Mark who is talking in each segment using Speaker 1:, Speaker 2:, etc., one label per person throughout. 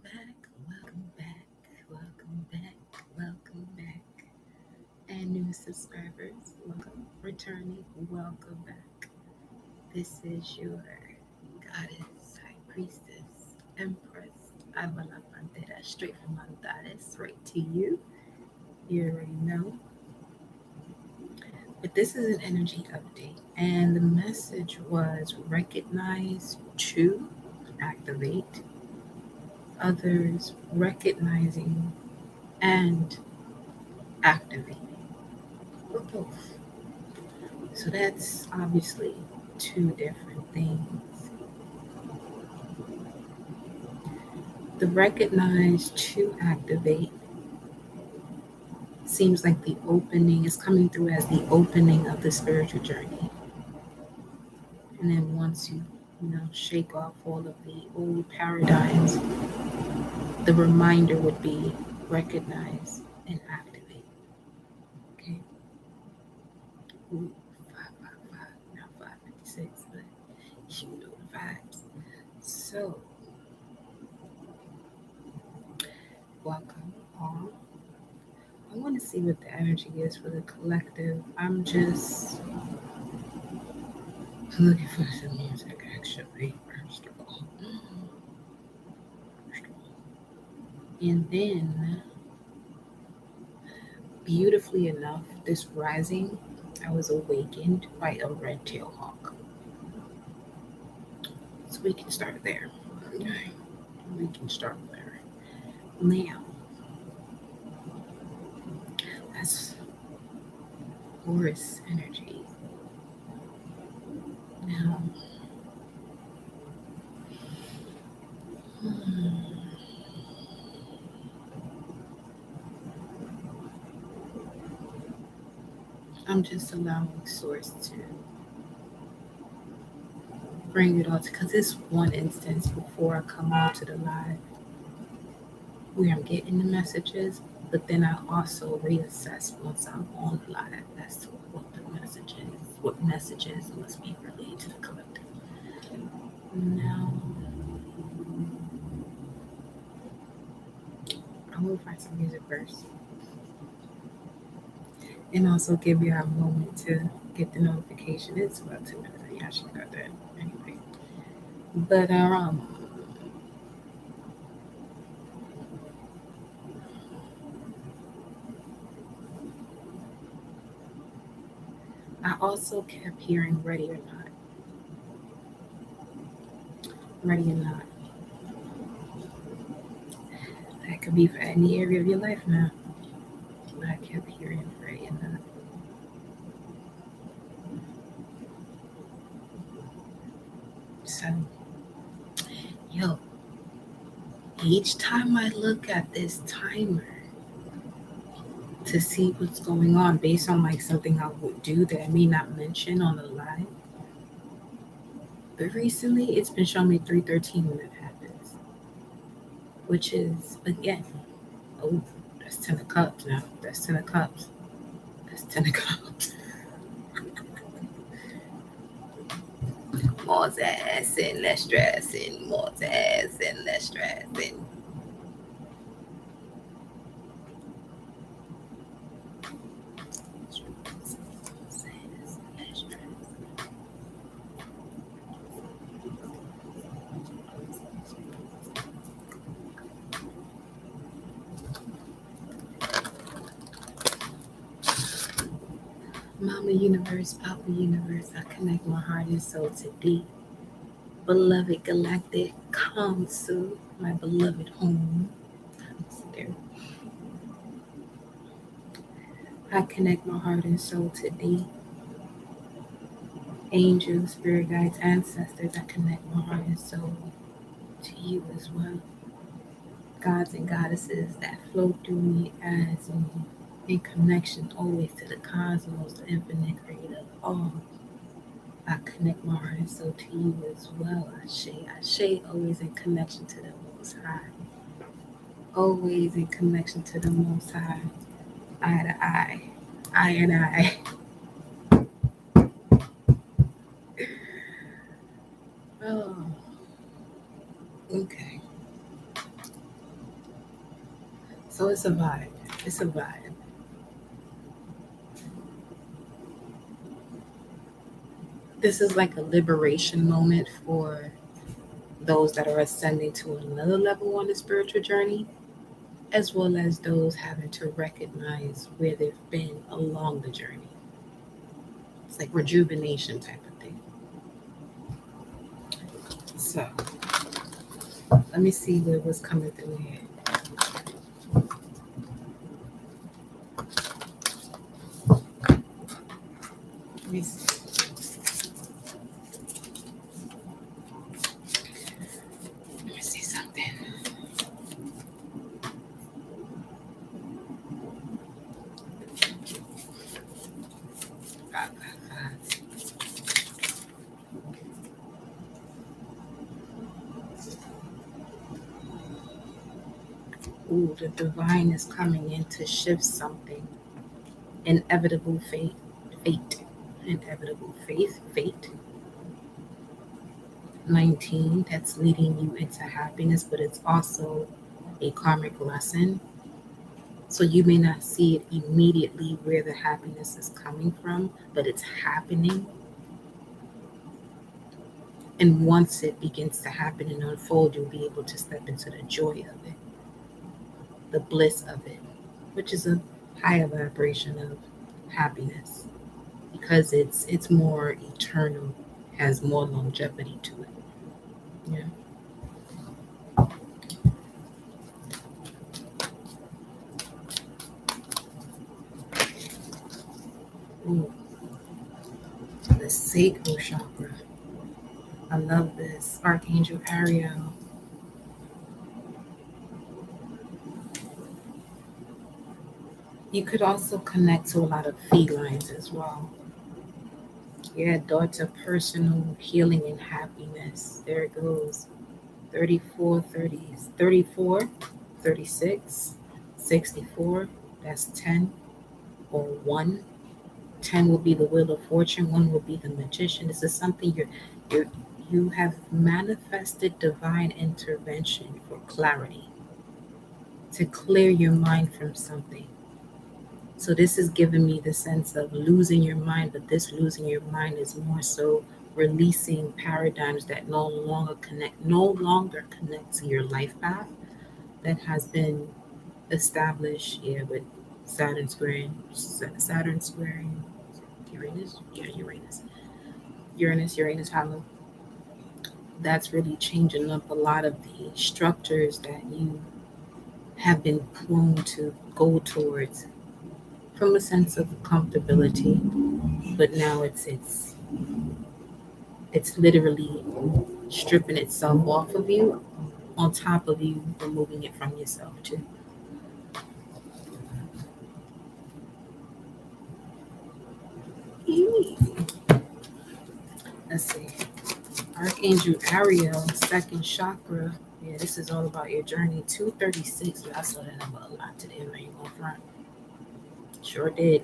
Speaker 1: back, welcome back, welcome back, welcome back. And new subscribers, welcome, returning, welcome back. This is your goddess, high priestess, empress, Avala Pantera, straight from Antares, right to you. You already know. But this is an energy update, and the message was recognize, to activate, others recognizing and activating, or both. So that's obviously two different things. The recognize to activate seems like the opening is coming through as the opening of the spiritual journey. And then once you shake off all of the old paradigms, the reminder would be recognize and activate. Okay. Ooh, 555, now 556, but you know the vibes. So, welcome all. I want to see what the energy is for the collective. I'm just looking for some music, actually, first of all. And then, beautifully enough, this rising, I was awakened by a red tail hawk. So we can start there. Okay. We can start there. Now, that's Horus energy. Now, hmm, I'm just allowing Source to bring it all because it's one instance before I come on to the live where I'm getting the messages, but then I also reassess once I'm on the live as to what the message is, what messages must be relayed to the collective. Now, I'm gonna find some music first, and also give you a moment to get the notification. It's about 2 minutes. Yeah, I should got that anyway. But I also kept hearing "ready or not, ready or not." That could be for any area of your life now. But I kept hearing "ready or not." So, yo, each time I look at this timer to see what's going on based on like something I would do that I may not mention on the live, but recently it's been showing me 313 when it happens, which is again, oh, that's 10 of cups now. That's 10 of cups. That's 10 of cups. More ass and less stress and more ass and less stress and Mama Universe, Papa Universe, I connect my heart and soul to thee. Beloved Galactic Council, my beloved home. There. I connect my heart and soul to thee. Angels, spirit guides, ancestors, I connect my heart and soul to you as well. Gods and goddesses that flow through me as in connection always to the cosmos, the infinite creator of all. I connect my heart and soul to you as well. Ashe, always in connection to the Most High. Always in connection to the Most High. Eye to eye and eye. Oh, okay. So it's a vibe. It's a vibe. This is like a liberation moment for those that are ascending to another level on the spiritual journey, as well as those having to recognize where they've been along the journey. It's like rejuvenation type of thing. So let me see what was coming through here. Let me see. Let me see something. 555. Ooh, the divine is coming in to shift something. Inevitable fate. Inevitable fate. 19, that's leading you into happiness, but it's also a karmic lesson. So you may not see it immediately where the happiness is coming from, but it's happening. And once it begins to happen and unfold, you'll be able to step into the joy of it, the bliss of it, which is a higher vibration of happiness because it's more eternal, has more longevity to it. Yeah. Ooh, the sacral chakra. I love this. Archangel Ariel. You could also connect to a lot of felines as well. Yeah, daughter, personal healing and happiness. There it goes. 34, 30s, 34, 36, 64. That's 10 or 1. 10 will be the wheel of fortune. 1 will be the magician. This is something you have manifested divine intervention for clarity, to clear your mind from something. So this is giving me the sense of losing your mind, but this losing your mind is more so releasing paradigms that no longer connect to your life path that has been established here with Saturn squaring Uranus. Yeah, Uranus hollow. That's really changing up a lot of the structures that you have been prone to go towards from a sense of comfortability, but now it's literally stripping itself off of you, on top of you removing it from yourself too. Let's see. Archangel Ariel, second chakra. Yeah, this is all about your journey. 236. Yeah, I saw that number a lot today. I ain't gonna front. Sure did.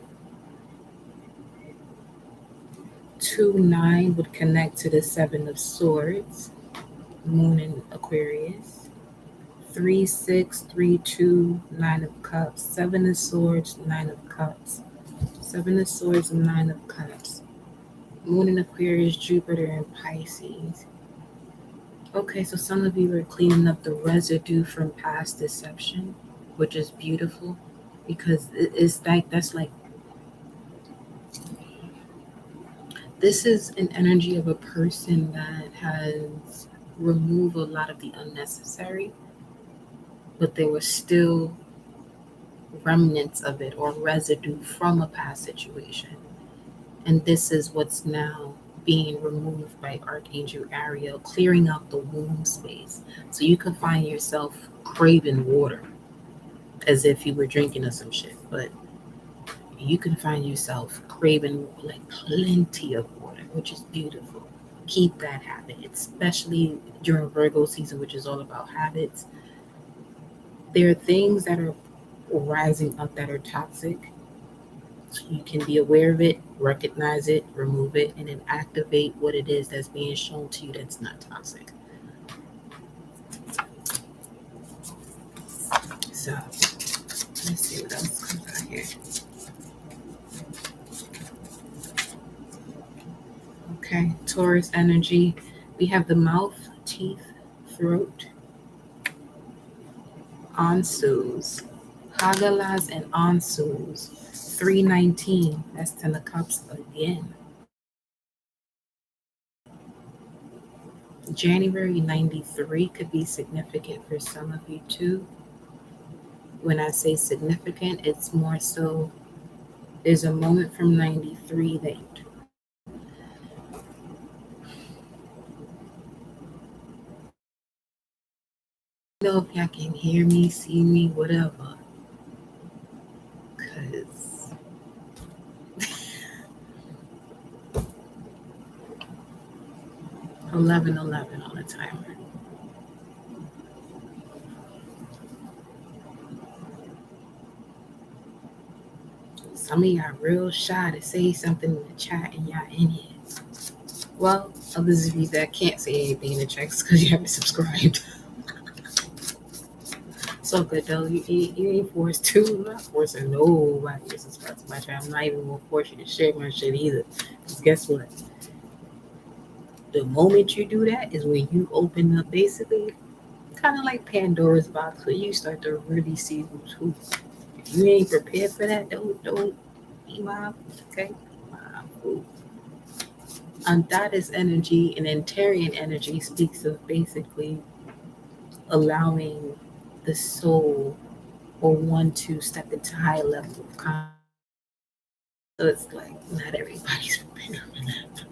Speaker 1: 2-9 would connect to the Seven of Swords, Moon in Aquarius. 3-6, 3-2, Nine of Cups, Seven of Swords, Nine of Cups, Seven of Swords, and Nine of Cups. Moon in Aquarius, Jupiter in Pisces. Okay, so some of you are cleaning up the residue from past deception, which is beautiful because it's like that's like this is an energy of a person that has removed a lot of the unnecessary, but there was still remnants of it or residue from a past situation. And this is what's now being removed by Archangel Ariel, clearing out the womb space. So you can find yourself craving water as if you were drinking of some shit. But you can find yourself craving like plenty of water, which is beautiful. Keep that habit, especially during Virgo season, which is all about habits. There are things that are rising up that are toxic. So you can be aware of it, recognize it, remove it, and then activate what it is that's being shown to you that's not toxic. So Let's see what else comes out here. Okay, Taurus energy. We have the mouth, teeth, throat, Ansus, Hagalas and Ansus. 319. That's 10 of cups again. January 93 could be significant for some of you too. When I say significant, it's more so there's a moment from 93 that I don't know if y'all can hear me, see me, whatever. Cause 11:11 on the timer. Some of y'all real shy to say something in the chat and y'all in here. Well, others of you that can't say anything in the chat because you haven't subscribed. So good though. You ain't forced to. I'm not forcing nobody to subscribe to my channel. I'm not even gonna force you to share my shit either. Because guess what? The moment you do that is when you open up basically kind of like Pandora's box where you start to really see who's who. If you ain't prepared for that, don't be my okay. My fool. Antares energy and Antarian energy speaks of basically allowing the soul or one to step into higher level of consciousness. So it's like not everybody's prepared for that.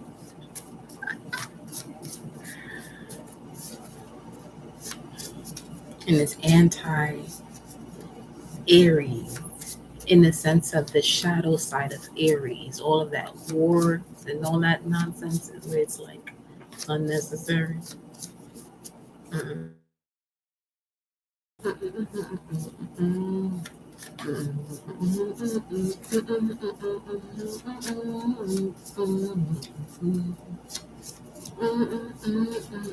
Speaker 1: And it's anti-Aries in the sense of the shadow side of Aries, all of that war and all that nonsense where it's like unnecessary. Mm-mm.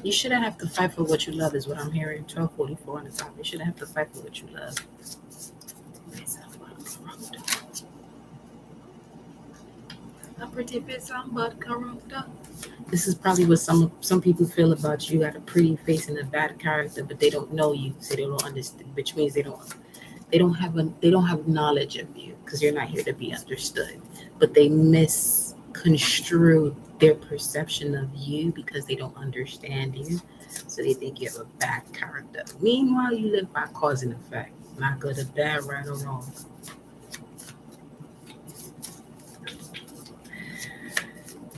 Speaker 1: You shouldn't have to fight for what you love, is what I'm hearing. 1244 on the top. You shouldn't have to fight for what you love. This is probably what some people feel about you. You got a pretty face and a bad character, but they don't know you, so they don't understand. Which means they don't have knowledge of you because you're not here to be understood. But they misconstrue their perception of you because they don't understand you, so they think you have a bad character. Meanwhile, you live by cause and effect, not good or bad, right or wrong.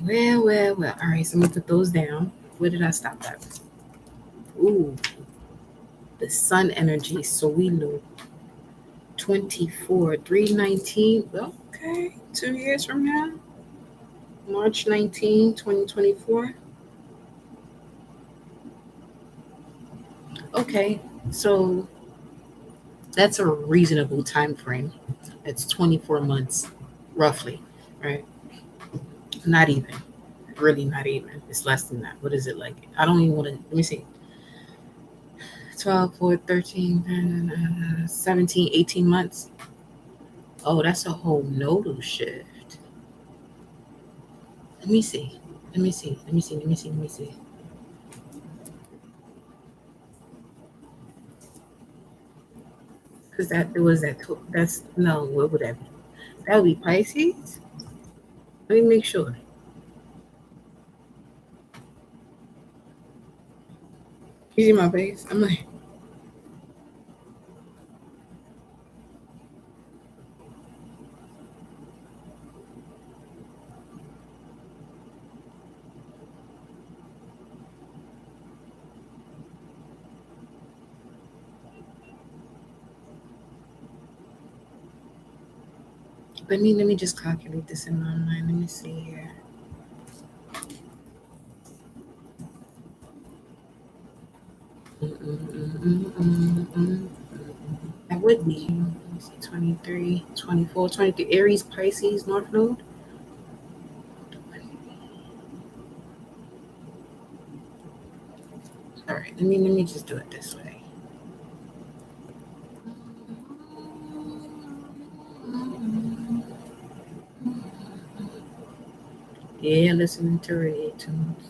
Speaker 1: Well. All right, so I'm gonna put those down. Where did I stop at? Ooh, the sun energy. Soilu 24, 319. Okay, 2 years from now, March 19, 2024. Okay, so that's a reasonable time frame. It's 24 months, roughly, right? Not even. Really not even. It's less than that. What is it like? I don't even want to, let me see. 12, 4, 13, 17, 18 months. Oh, that's a whole nodal shift. Let me see. Because that's, no, what would that be? That would be Pisces? Let me make sure. You see my face? I'm like, let me just calculate this in my mind. Let me see here. That would be, let me see, 23, 24, 23. Aries, Pisces, North Node. All right, let me just do it this way. Yeah, listening to reggae tunes.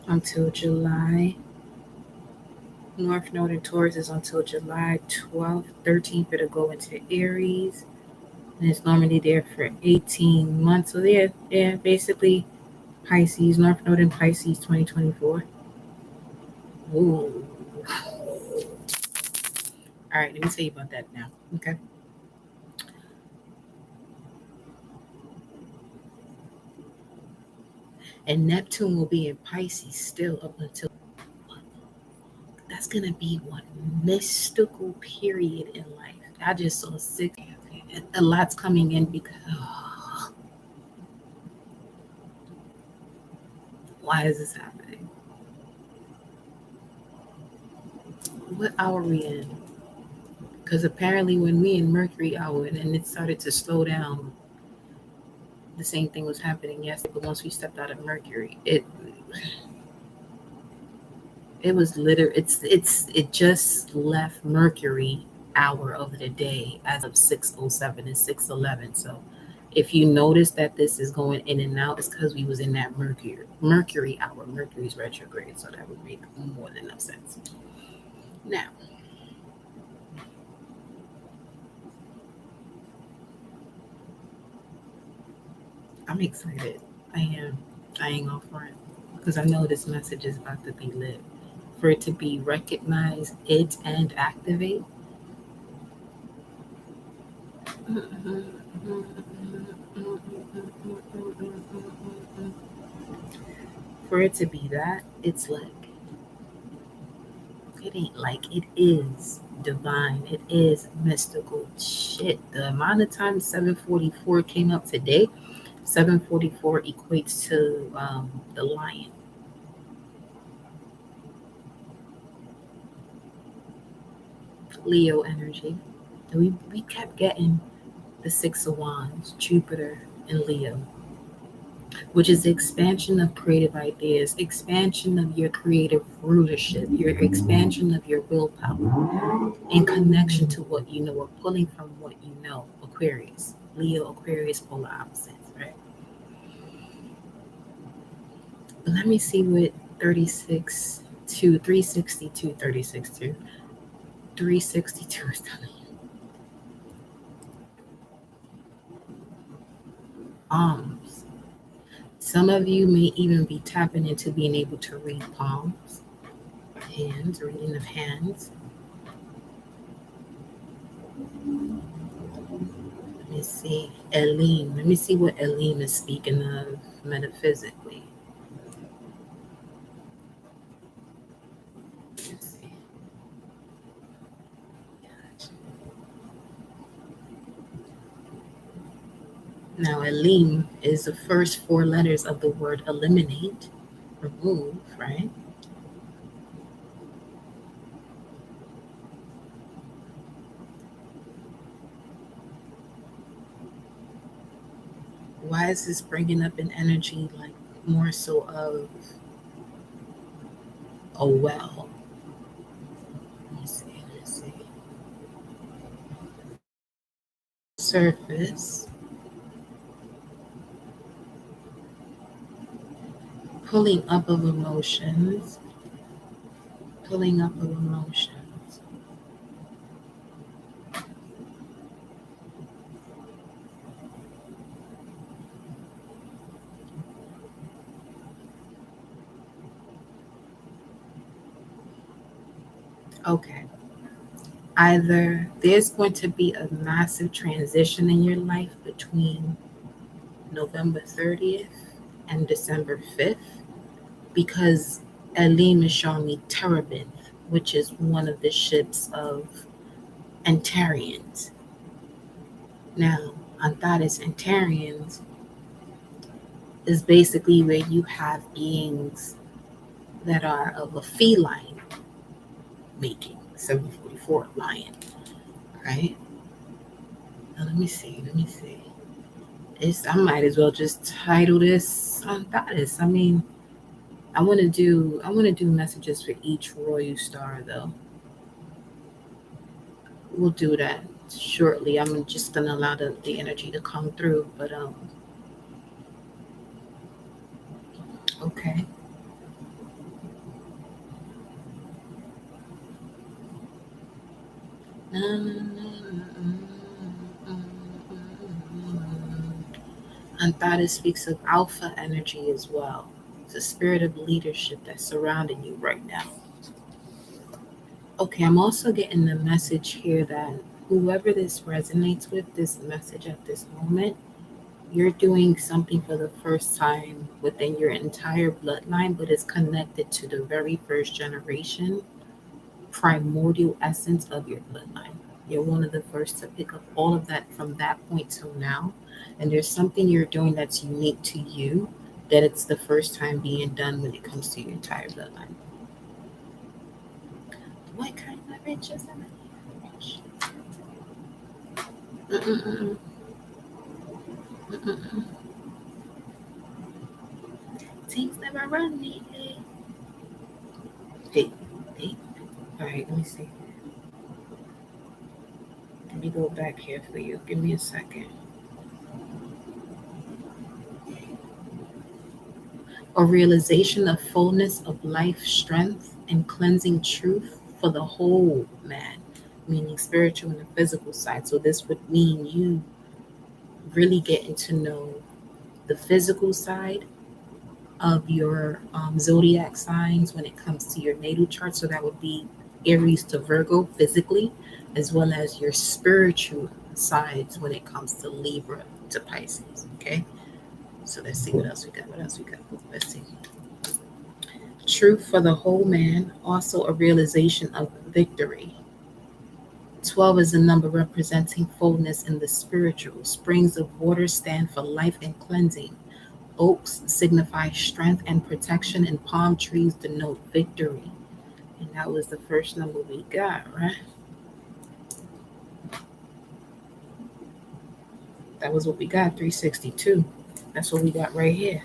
Speaker 1: Until July. North Node in Taurus is until July 12th, 13th. It'll go into Aries. And it's normally there for 18 months. So yeah, basically Pisces, North Node in Pisces 2024. Ooh. All right, let me tell you about that now. Okay. And Neptune will be in Pisces still up until that's gonna be one mystical period in life. I just saw six. A lot's coming in because why is this happening? What hour are we in? Because apparently when we in Mercury hour and it started to slow down, the same thing was happening yesterday. But once we stepped out of Mercury, it was literally it just left Mercury hour of the day as of 6:07 and 6:11. So if you notice that this is going in and out, it's because we was in that Mercury hour. Mercury's retrograde, so that would make more than enough sense. Now, I'm excited. I am. I ain't gonna front because I know this message is about to be lit. For it to be recognized, it and activate. For it to be that, it's like it ain't like it is divine. It is mystical shit. The amount of time 744 came up today, 744 equates to the lion. Leo energy. And we kept getting the Six of Wands, Jupiter, and Leo, which is the expansion of creative ideas, expansion of your creative rulership, your expansion of your willpower, in connection to what you know or pulling from what you know. Aquarius, Leo, Aquarius, polar opposites, right? But let me see what 36 to 362, 36 to 362 is telling you. Palms. Some of you may even be tapping into being able to read palms, hands, reading of hands. Let me see. Elim. Let me see what Elim is speaking of metaphysically. Let's see. Now, Elim is the first four letters of the word eliminate, remove, right? Why is this bringing up an energy like more so of a well? Let me see. Let me see. Surface. Pulling up of emotions. Pulling up of emotions. Okay. Either there's going to be a massive transition in your life between November 30th and December 5th because Elim is showing me Terebinth, which is one of the ships of Antarians. Now, Antares Antarians is basically where you have beings that are of a feline making, 744 lion, right? Now, let me see. Let me see. I might as well just title this Antares. I mean, I want to do messages for each royal star though. We'll do that shortly. I'm just gonna allow the energy to come through. But okay. And Thada speaks of alpha energy as well. It's a spirit of leadership that's surrounding you right now. Okay, I'm also getting the message here that whoever this resonates with, this message at this moment, you're doing something for the first time within your entire bloodline, but it's connected to the very first generation, primordial essence of your bloodline. You're one of the first to pick up all of that from that point till now. And there's something you're doing that's unique to you, that it's the first time being done when it comes to your entire bloodline. What kind of riches am I? Mm-mm-mm. Mm-mm-mm. Things never run neatly. Hey, hey. All right, let me see. Let me go back here for you. Give me a second. A realization of fullness of life, strength, and cleansing truth for the whole man, meaning spiritual and the physical side. So, this would mean you really getting to know the physical side of your zodiac signs when it comes to your natal chart. So, that would be Aries to Virgo physically, as well as your spiritual sides when it comes to Libra to Pisces. Okay. So let's see what else we got. What else we got? Let's see. Truth for the whole man, also a realization of victory. 12 is a number representing fullness in the spiritual. Springs of water stand for life and cleansing. Oaks signify strength and protection, and palm trees denote victory. And that was the first number we got, right? That was what we got, 362. That's what we got right here.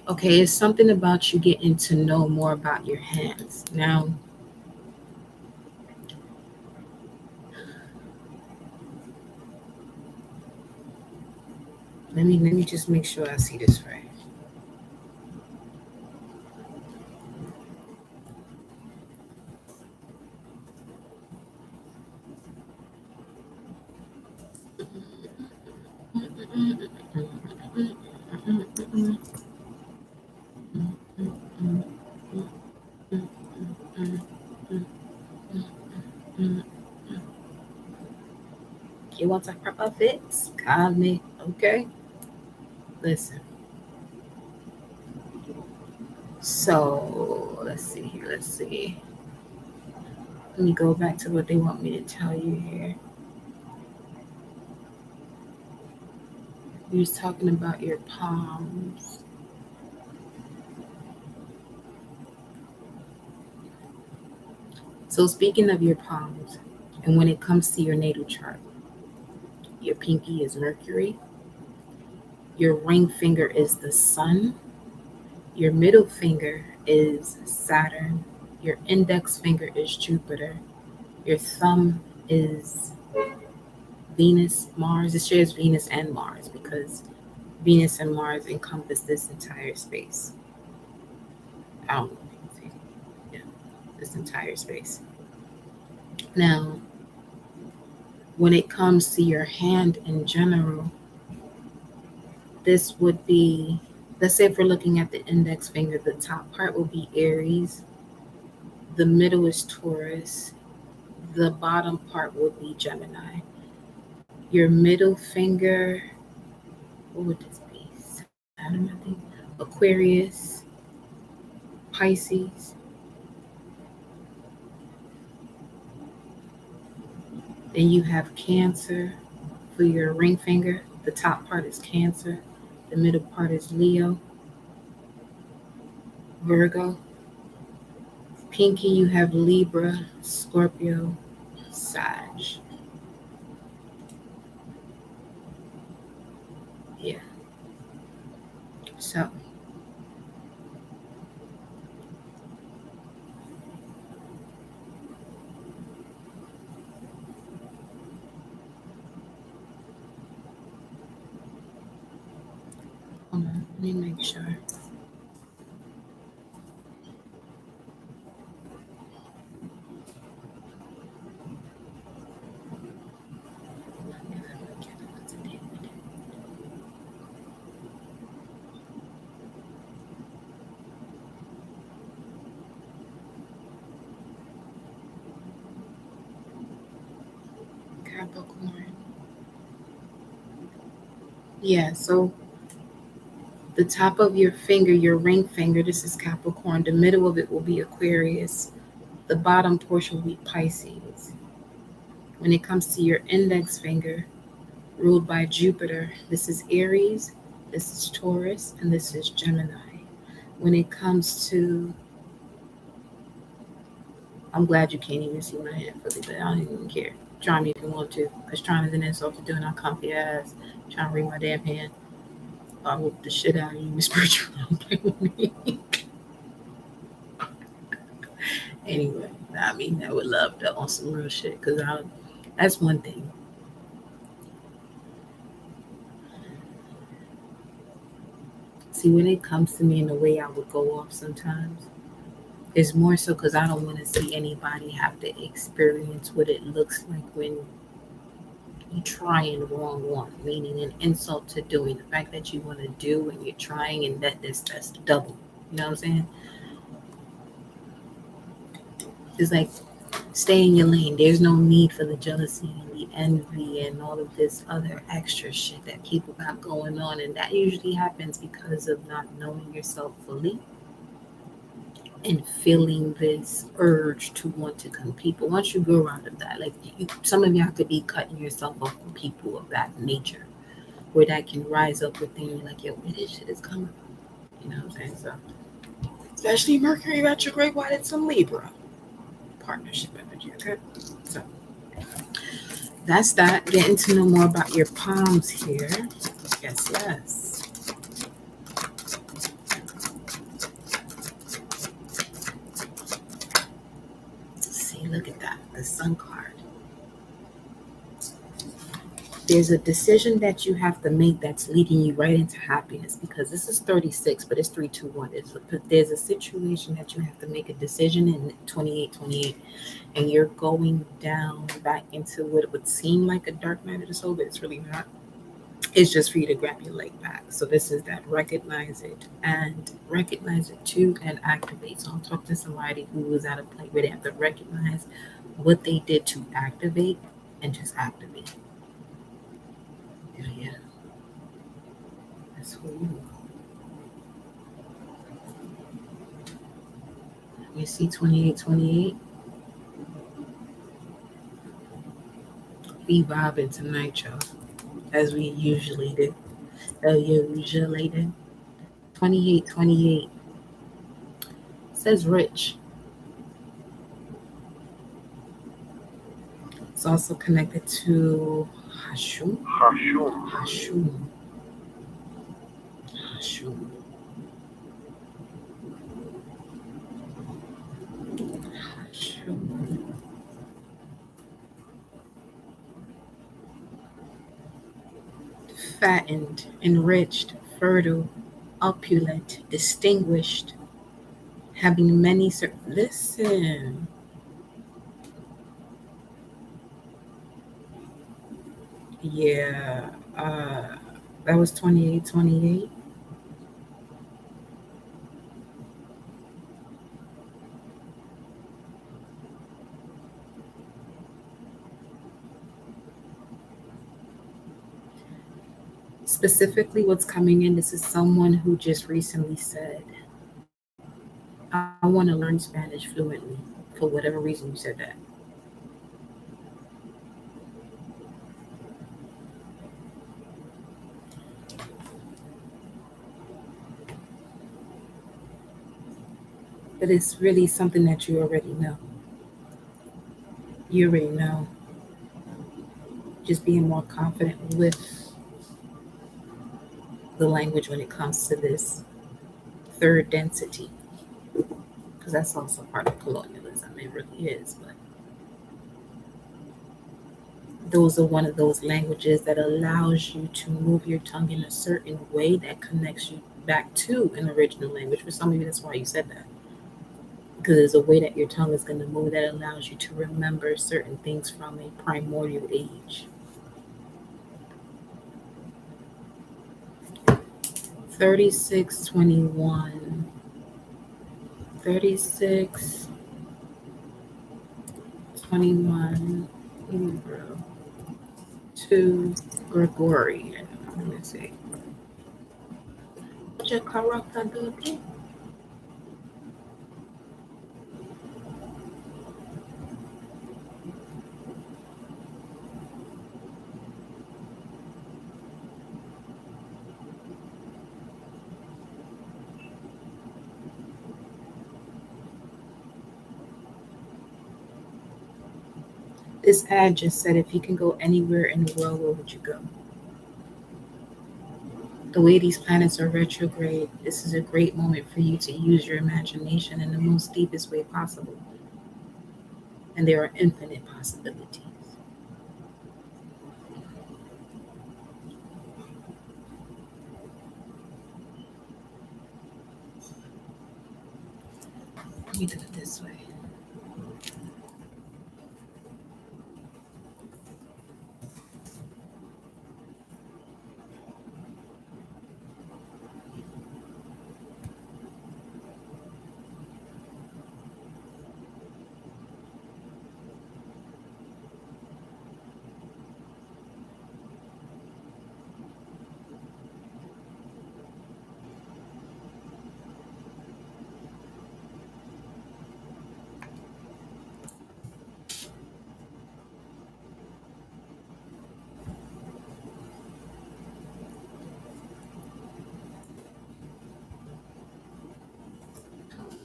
Speaker 1: Okay, it's something about you getting to know more about your hands. Now, let me just make sure I see this right. You want to talk about fits? Call me. Okay. Listen. So let's see here. Let's see. Let me go back to what they want me to tell you here. You was talking about your palms. So speaking of your palms, and when it comes to your natal chart, your pinky is Mercury, your ring finger is the sun, your middle finger is Saturn, your index finger is Jupiter, your thumb is Venus, Mars. It shares Venus and Mars because Venus and Mars encompass this entire space. I don't know if you can see. Yeah, this entire space. Now, when it comes to your hand in general, this would be, let's say if we're looking at the index finger, the top part will be Aries, the middle is Taurus, the bottom part would be Gemini. Your middle finger, what would this be? Saturn, I think. Aquarius, Pisces. Then you have Cancer for your ring finger. The top part is Cancer, the middle part is Leo, Virgo. Pinky, you have Libra, Scorpio, Sag. Yeah. So hold on, let me make sure. Capricorn. Yeah, so the top of your finger, your ring finger, this is Capricorn. The middle of it will be Aquarius. The bottom portion will be Pisces. When it comes to your index finger, ruled by Jupiter, this is Aries, this is Taurus, and this is Gemini. When it comes to, I'm glad you can't even see my hand fully, but I don't even care. Try me if you want to, because trying is an insult to doing on comfy ass. Trying to read my damn hand. I whoop the shit out of you, Miss Spiritual. Don't play with me. Anyway, I mean, I would love to on some real shit, because that's one thing. See, when it comes to me in the way I would go off sometimes, it's more so because I don't want to see anybody have to experience what it looks like when you trying the wrong one, meaning an insult to doing. The fact that you want to do and you're trying, and that's double. You know what I'm saying? It's like stay in your lane. There's no need for the jealousy and the envy and all of this other extra shit that people got going on. And that usually happens because of not knowing yourself fully and feeling this urge to want to compete. But once you grow out of that, like some of y'all could be cutting yourself off from people of that nature, where that can rise up within you, like, yo, where this shit is coming from. You know what I'm saying? So, especially Mercury retrograde, why did some Libra partnership energy? Okay, so that's that. Getting to know more about your palms here. Yes, yes. See, look at that. The Sun card. There's a decision that you have to make that's leading you right into happiness, because this is 36, but it's 321. There's a situation that you have to make a decision in 2828, and you're going down back into what would seem like a dark night of the soul, but it's really not. It's just for you to grab your leg back. So this is that recognize it too and activate. So I'm talking to somebody who was at a point where they have to recognize what they did to activate and just activate. Yeah, that's who you are. You see 2828? Be vibing tonight, y'all, as we usually do. Usually do. 2828 says rich. It's also connected to Hashum. Hashum. Hashum. Hashum. Fattened, enriched, fertile, opulent, distinguished, having many. Listen, yeah, that was 2828. Specifically, what's coming in, this is someone who just recently said, I want to learn Spanish fluently. For whatever reason, you said that. But it's really something that you already know. You already know. Just being more confident with the language when it comes to this third density, because that's also part of colonialism. It really is. But those are one of those languages that allows you to move your tongue in a certain way that connects you back to an original language. For some of you, that's why you said that. Because there's a way that your tongue is going to move that allows you to remember certain things from a primordial age. 3621. 3621 Hebrew to Gregorian. Let me see. Jakarakaduti. This ad just said if you can go anywhere in the world, where would you go? The way these planets are retrograde, this is a great moment for you to use your imagination in the most deepest way possible. And there are infinite possibilities. Let me do it this way.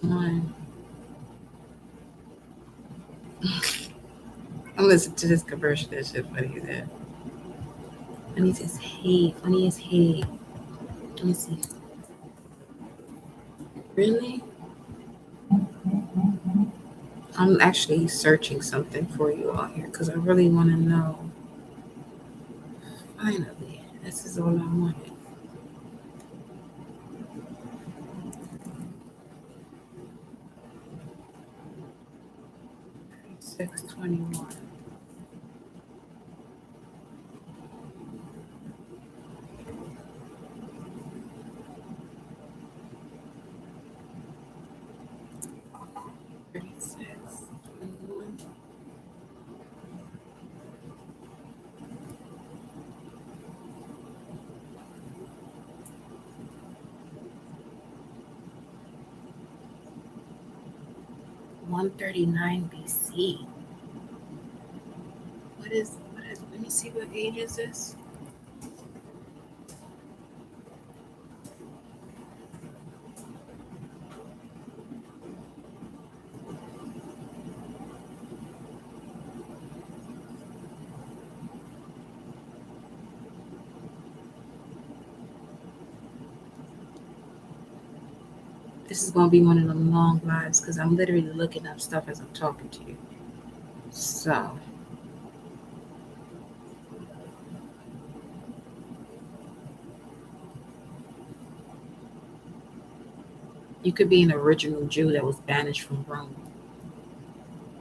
Speaker 1: One. I'm listening to this commercial. That shit funny as hell. Funny as hate. Funny as hate. Let me see. Really? I'm actually searching something for you all here because I really want to know. Finally, this is all I wanted. 621. One 39 BC. What is, let me see, what age is this? This is going to be one of them long lives because I'm literally looking up stuff as I'm talking to you. So, you could be an original Jew that was banished from Rome.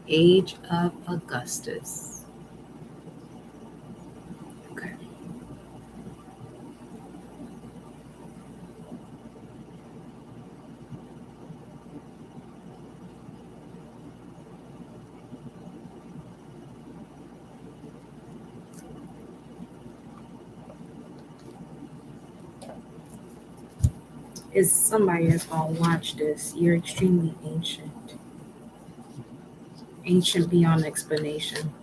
Speaker 1: Age of Augustus. Okay. Is somebody that's going to watch this, you're extremely ancient. Ancient beyond explanation.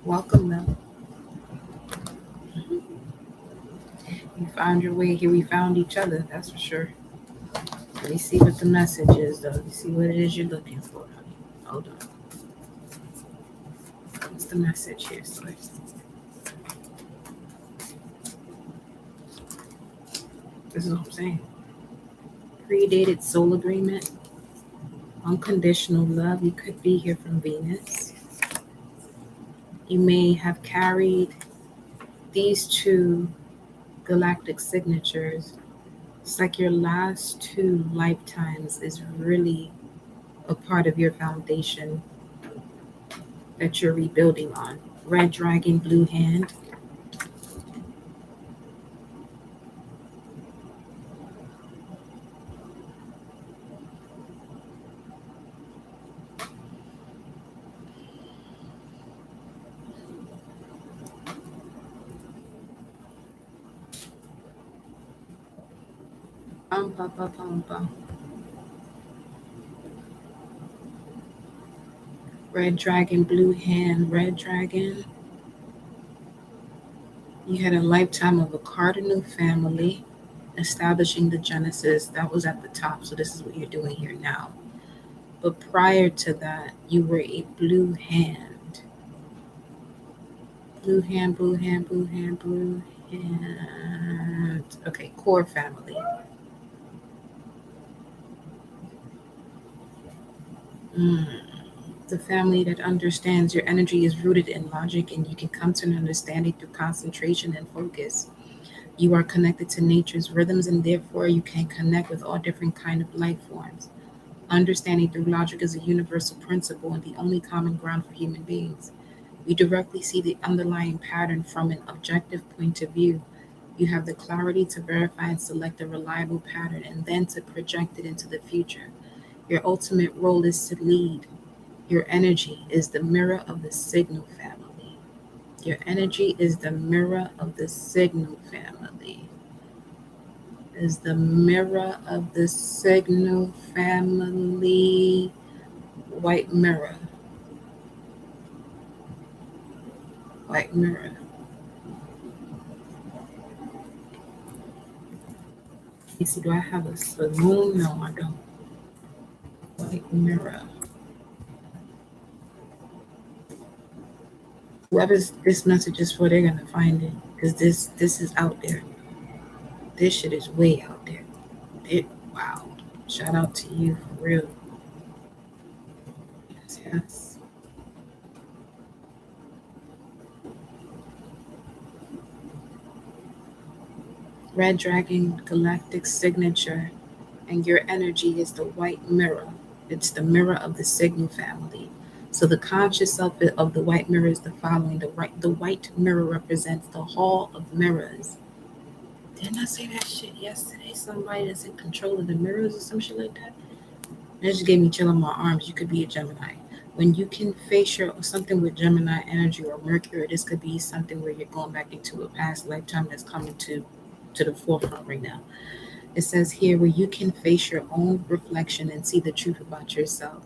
Speaker 1: Welcome, them. You found your way here. We found each other, that's for sure. Let me see what the message is, though. Let me see what it is you're looking for. Hold on. What's the message here, Source? This is what I'm saying. Predated soul agreement, unconditional love. You could be here from Venus. You may have carried these two galactic signatures. It's like your last two lifetimes is really a part of your foundation that you're rebuilding on. Red dragon, blue hand. Bum, bum, bum, bum. Red dragon, blue hand, red dragon. You had a lifetime of a cardinal family, establishing the Genesis. That was at the top. So this is what you're doing here now. But prior to that, you were a blue hand. Blue hand, blue hand, blue hand, blue hand. Okay, core family. The family that understands your energy is rooted in logic and you can come to an understanding through concentration and focus. You are connected to nature's rhythms and therefore you can connect with all different kind of life forms. Understanding through logic is a universal principle and the only common ground for human beings. We directly see the underlying pattern from an objective point of view. You have the clarity to verify and select a reliable pattern and then to project it into the future. Your ultimate role is to lead. Your energy is the mirror of the signal family. Your energy is the mirror of the signal family. Is the mirror of the signal family. White mirror. White mirror. You see, do I have a saloon? No, I don't. White mirror. Whoever's this message is for, they're gonna find it. Because this is out there. This shit is way out there. Wow. Shout out to you for real. Yes. Red Dragon Galactic Signature, and your energy is the white mirror. It's the mirror of the signal family. So the conscious of the white mirror is the following. The white mirror represents the hall of mirrors. Didn't I say that shit yesterday? Somebody that's in control of the mirrors or some shit like that? It just gave me chill on my arms. You could be a Gemini. When you can face your something with Gemini energy or Mercury, this could be something where you're going back into a past lifetime that's coming to the forefront right now. It says here where you can face your own reflection and see the truth about yourself.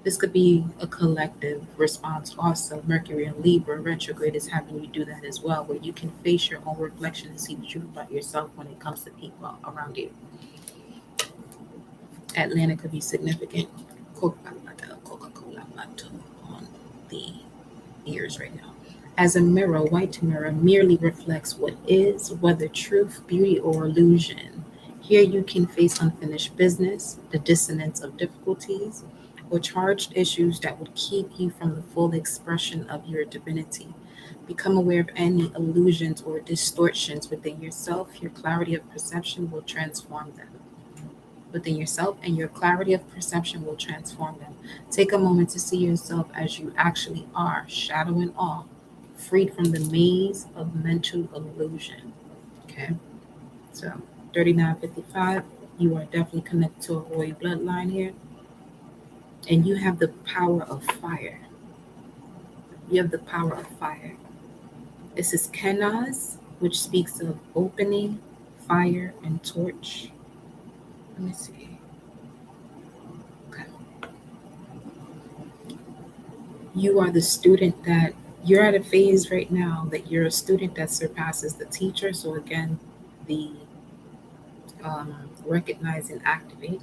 Speaker 1: This could be a collective response also. Mercury and Libra retrograde is having you do that as well, where you can face your own reflection and see the truth about yourself when it comes to people around you. Atlanta could be significant. Coca-Cola on the ears right now. As a mirror, white mirror merely reflects what is, whether truth, beauty, or illusion. Here you can face unfinished business, the dissonance of difficulties, or charged issues that would keep you from the full expression of your divinity. Become aware of any illusions or distortions within yourself. Your clarity of perception will transform them. Within yourself, and your clarity of perception will transform them. Take a moment to see yourself as you actually are, shadow and all, freed from the maze of mental illusion. Okay, so 3955, you are definitely connected to a royal bloodline here, and you have the power of fire. You have the power of fire. This is Kenaz, which speaks of opening, fire, and torch. Let me see. Okay. You are the student that you're at a phase right now that you're a student that surpasses the teacher. So again, the recognize and activate.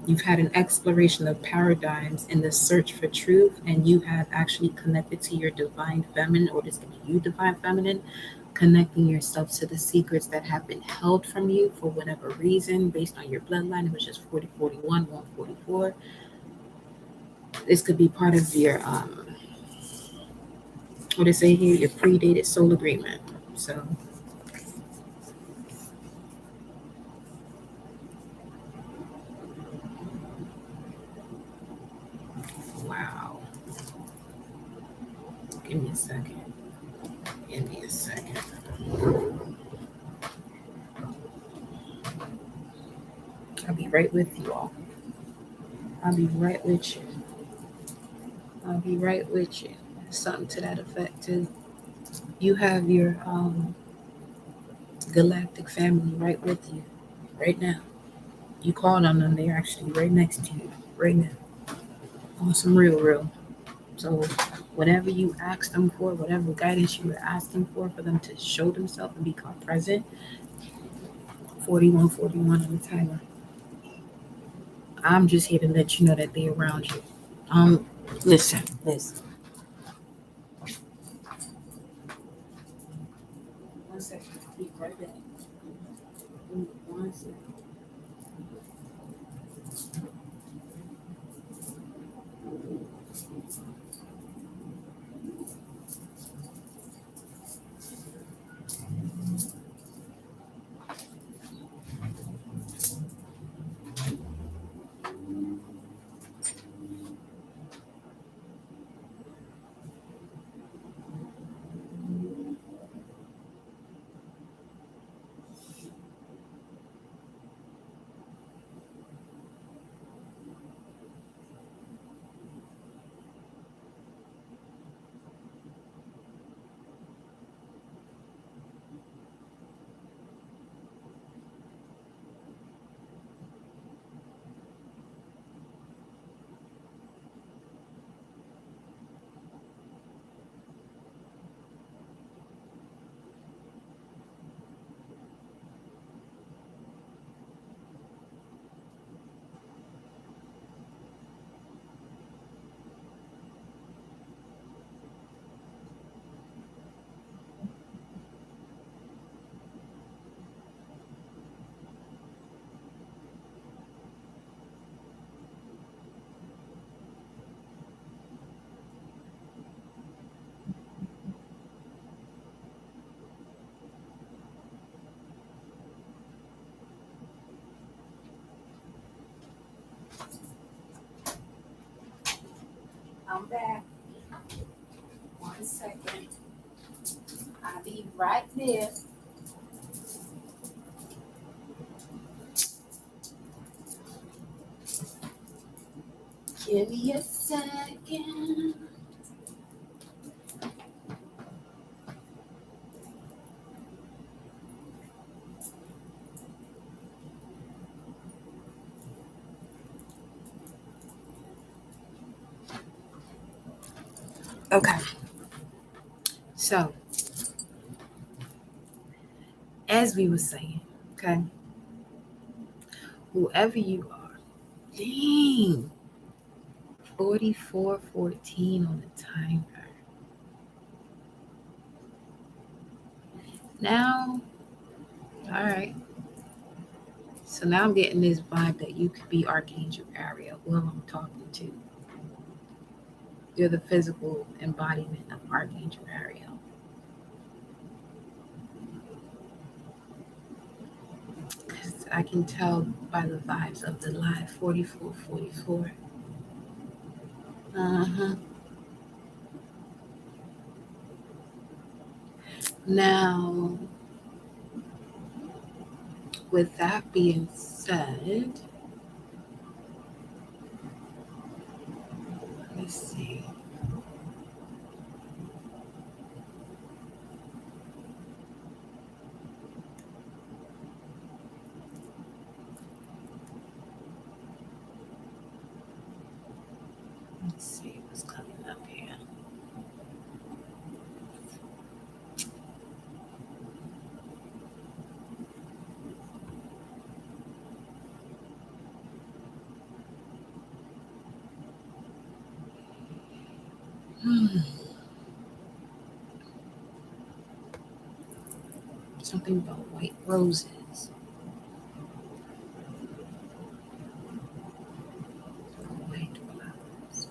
Speaker 1: You've had an exploration of paradigms in the search for truth, and you have actually connected to your divine feminine, or this could be you, divine feminine, connecting yourself to the secrets that have been held from you for whatever reason based on your bloodline, which is 4041, 144. This could be part of your what they say here, your predated soul agreement. So wow. Give me a second. Give me a second. I'll be right with you all. I'll be right with you. I'll be right with you. Something to that effect too. You have your galactic family right with you, right now. You called on them, they're actually right next to you, right now. On some real. So whatever you ask them for, whatever guidance you were asking for them to show themselves and become present, 4141 on the timer. I'm just here to let you know that they're around you. Listen. One second, I'll be right back. Give me 1 second. I'm back. 1 second. I'll be right there. Give me a second. Okay. So, as we were saying, okay, whoever you are, dang, 4414 on the timer. Now, all right. So now I'm getting this vibe that you could be Archangel Ariel, who I'm talking to. You're the physical embodiment of Archangel Ariel. Because I can tell by the vibes of the live 4444. Uh-huh. Now, with that being said, let's see. Let's see what's coming up here. something about white roses. White flowers.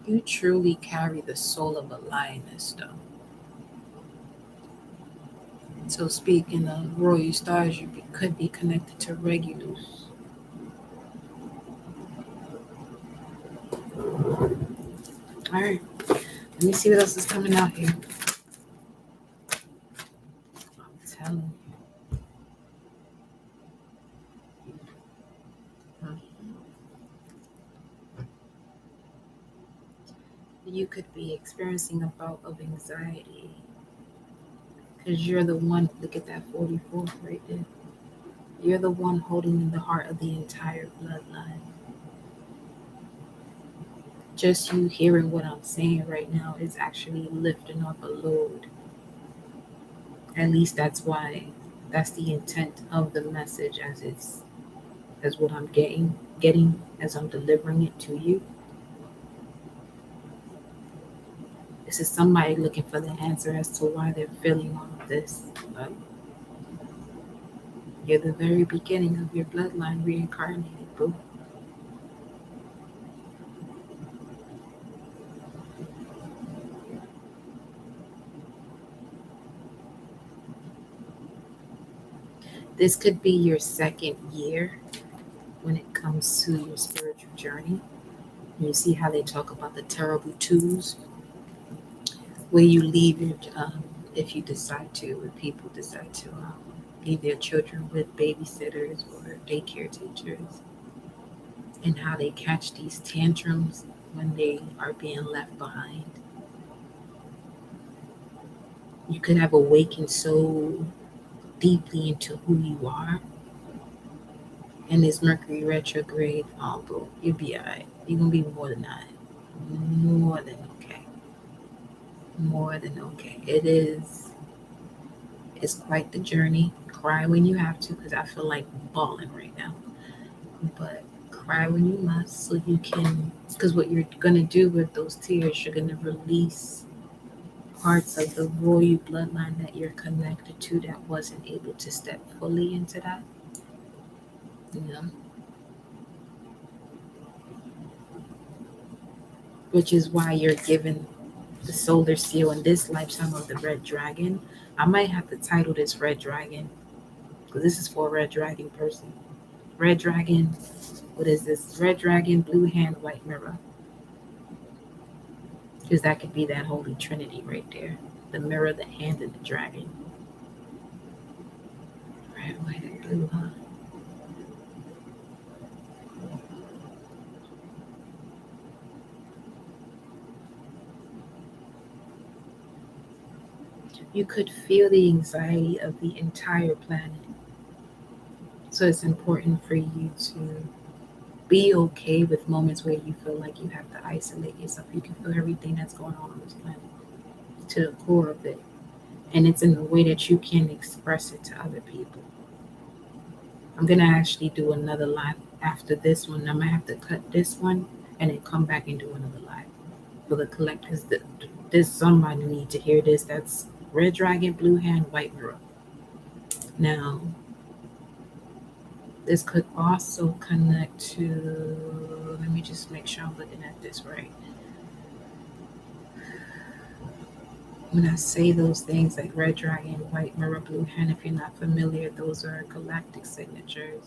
Speaker 1: You truly carry the soul of a lioness, though. So, speaking of royal stars, could be connected to Regulus. All right, let me see what else is coming out here. I'm telling you. You could be experiencing a bout of anxiety because you're the one. Look at that 44 right there. You're the one holding in the heart of the entire bloodline. Just you hearing what I'm saying right now is actually lifting up a load. At least that's why, that's the intent of the message as what I'm getting as I'm delivering it to you. This is somebody looking for the answer as to why they're feeling all of this. But you're the very beginning of your bloodline reincarnated, boo. This could be your second year when it comes to your spiritual journey. You see how they talk about the terrible twos, where you leave your, if you decide to, or people decide to leave their children with babysitters or daycare teachers, and how they catch these tantrums when they are being left behind. You could have awakened so deeply into who you are, and this Mercury retrograde, oh, bro, you'll be alright. You're gonna be more than alright, more than okay, more than okay. It is. It's quite the journey. Cry when you have to, because I feel like bawling right now. But cry when you must, so you can. Because what you're gonna do with those tears, you're gonna release parts of the royal bloodline that you're connected to that wasn't able to step fully into that. You know, which is why you're given the solar seal in this lifetime of the red dragon. I might have to title this Red Dragon because this is for a red dragon person. Red dragon. What is this? Red dragon, blue hand, white mirror. Because that could be that holy trinity right there. The mirror, the hand, and the dragon. Red, white, and blue, huh? You could feel the anxiety of the entire planet. So it's important for you to be okay with moments where you feel like you have to isolate yourself. You can feel everything that's going on this planet to the core of it. And it's in a way that you can express it to other people. I'm going to actually do another live after this one. I might have to cut this one and then come back and do another live for the collectors. There's somebody need to hear this. That's red dragon, blue hand, white mirror. Now, this could also connect to, let me just make sure I'm looking at this right. When I say those things like red dragon, white mirror, blue hand, if you're not familiar, those are galactic signatures.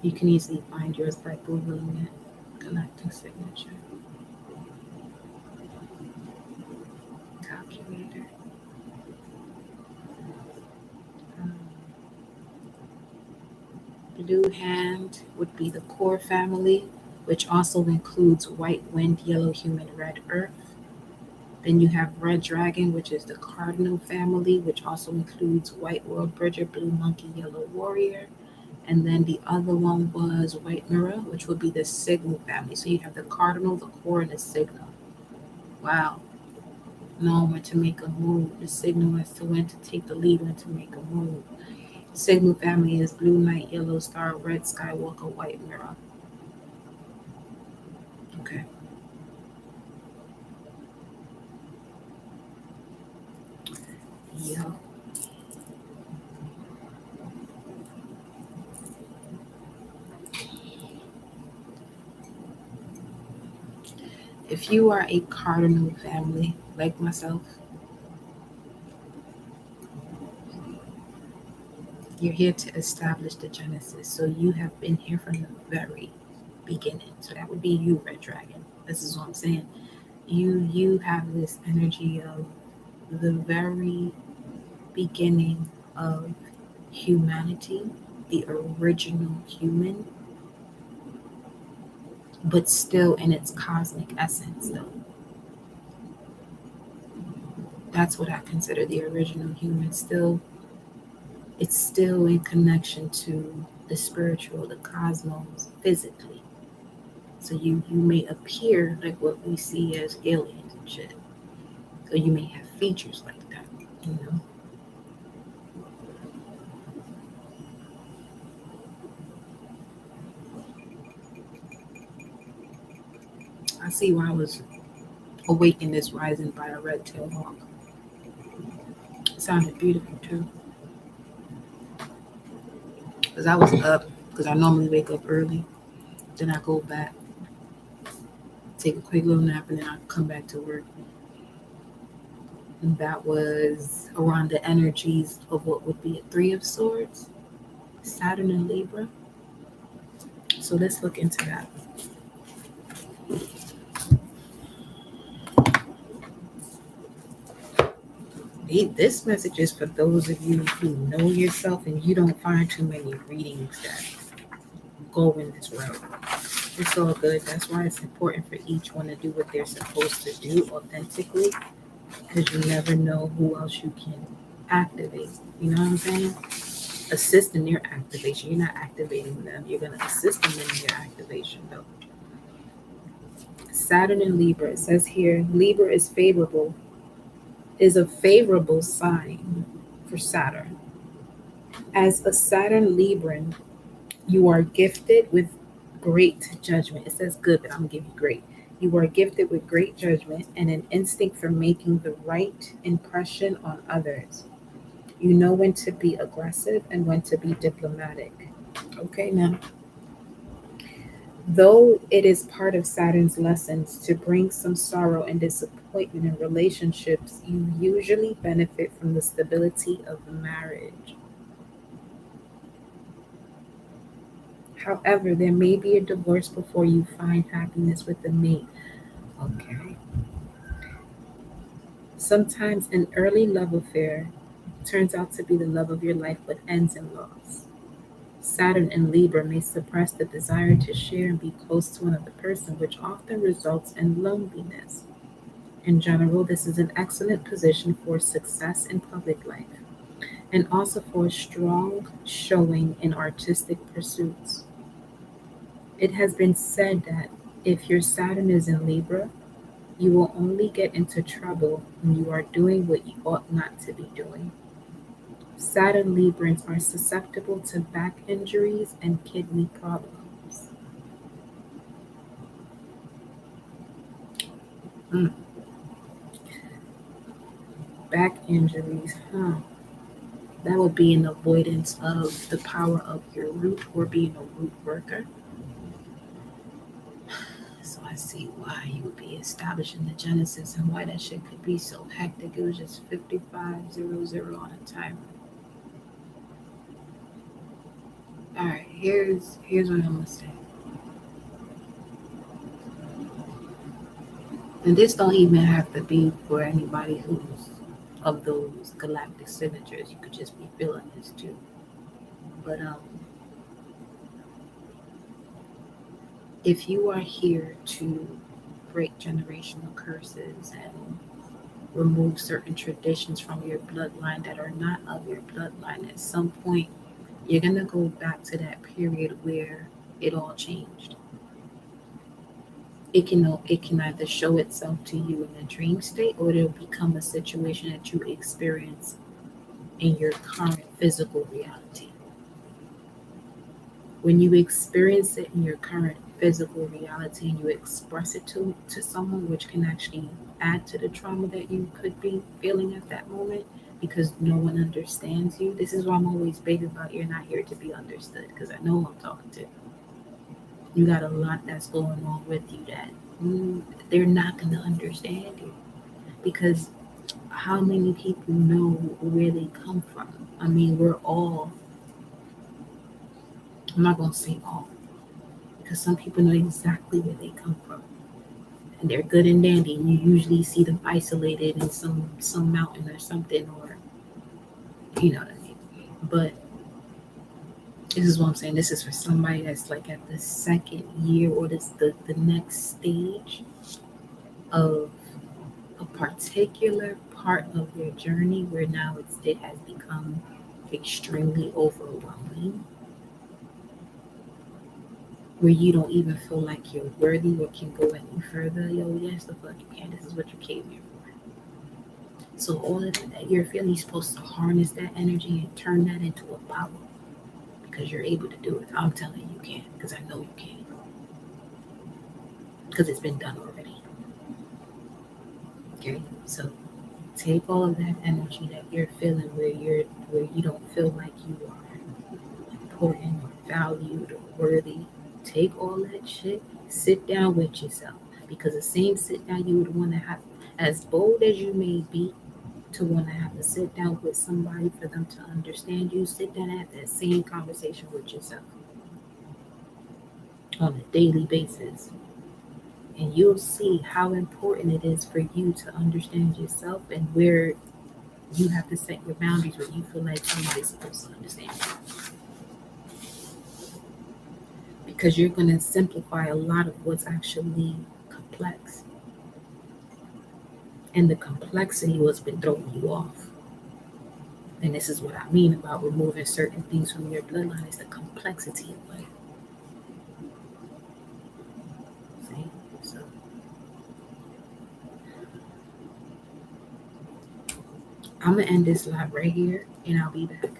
Speaker 1: You can easily find yours by Googling it, galactic signature. Calculator. Um, Blue hand would be the core family, which also includes white wind, yellow human, red earth. Then you have red dragon, which is the cardinal family, which also includes white world bridger, blue monkey, yellow warrior. And then the other one was White Mirror, which would be the signal family. So you have the cardinal, the core, and the signal. Wow. Knowing when to make a move. The signal as to when to take the lead, when to make a move. Signal family is blue night, yellow star, red skywalker, white mirror. Okay. Yeah. If you are a cardinal family like myself, you're here to establish the genesis. So you have been here from the very beginning. So that would be you, Red Dragon. This is what I'm saying. You have this energy of the very beginning of humanity, the original human, but still in its cosmic essence, though. That's what I consider the original human. Still, it's still in connection to the spiritual, the cosmos, physically. So you may appear like what we see as aliens and shit. So you may have features like that, you know. I see why I was awakened this rising by a red-tailed hawk. It sounded beautiful too. Because I was up, because I normally wake up early. Then I go back, take a quick little nap, and then I come back to work. And that was around the energies of what would be a Three of Swords, Saturn and Libra. So let's look into that. This message is for those of you who know yourself and you don't find too many readings that go in this route. It's all good. That's why it's important for each one to do what they're supposed to do authentically, because you never know who else you can activate. You know what I'm saying? Assist in their activation. You're not activating them. You're going to assist them in their activation, though. Saturn and Libra. It says here, Libra is a favorable sign for Saturn. As a Saturn Libran, you are gifted with great judgment. It says good, but I'm going to give you great. You are gifted with great judgment and an instinct for making the right impression on others. You know when to be aggressive and when to be diplomatic. Okay, now, though it is part of Saturn's lessons to bring some sorrow and disappointment in relationships, you usually benefit from the stability of marriage. However, there may be a divorce before you find happiness with the mate. Okay. Sometimes an early love affair turns out to be the love of your life but ends in loss. Saturn in Libra may suppress the desire to share and be close to another person, which often results in loneliness. In general, this is an excellent position for success in public life and also for a strong showing in artistic pursuits. It has been said that if your Saturn is in Libra, you will only get into trouble when you are doing what you ought not to be doing. Saturn Librans are susceptible to back injuries and kidney problems. Mm, back injuries, huh? That would be an avoidance of the power of your root or being a root worker. So I see why you would be establishing the Genesis and why that shit could be so hectic. It was just 5500 on a timer. All right, here's what I'm gonna say. And this don't even have to be for anybody who's of those galactic signatures. You could just be feeling this too. But if you are here to break generational curses and remove certain traditions from your bloodline that are not of your bloodline, at some point You're going to go back to that period where it all changed. It can either show itself to you in a dream state, or it'll become a situation that you experience in your current physical reality. When you experience it in your current physical reality and you express it to someone, which can actually add to the trauma that you could be feeling at that moment, because no one understands you. This is why I'm always big about you're not here to be understood, because I know who I'm talking to. You got a lot that's going on with you that they're not going to understand you, because how many people know where they come from? I mean, we're all, I'm not going to say all, because some people know exactly where they come from. And they're good and dandy. And you usually see them isolated in some mountain or something, or you know what I mean. But this is what I'm saying. This is for somebody that's like at the second year, or this the next stage of a particular part of their journey where now it has become extremely overwhelming, where you don't even feel like you're worthy or can go any further. Yo, yes, the fuck you can. This is what you came here for. So all of that you're feeling, you're supposed to harness that energy and turn that into a power, because you're able to do it. I'm telling you can, because I know you can, because it's been done already. Okay, so take all of that energy that you're feeling, where you don't feel like you are important or valued or worthy. Take all that shit, sit down with yourself, because the same sit down you would want to have, as bold as you may be, to want to have to sit down with somebody for them to understand you, sit down and have that same conversation with yourself on a daily basis. And you'll see how important it is for you to understand yourself, and where you have to set your boundaries where you feel like somebody's supposed to understand you. Because you're going to simplify a lot of what's actually complex. And the complexity was been throwing you off. And this is what I mean about removing certain things from your bloodline, is the complexity of life. See? So I'm going to end this live right here, and I'll be back.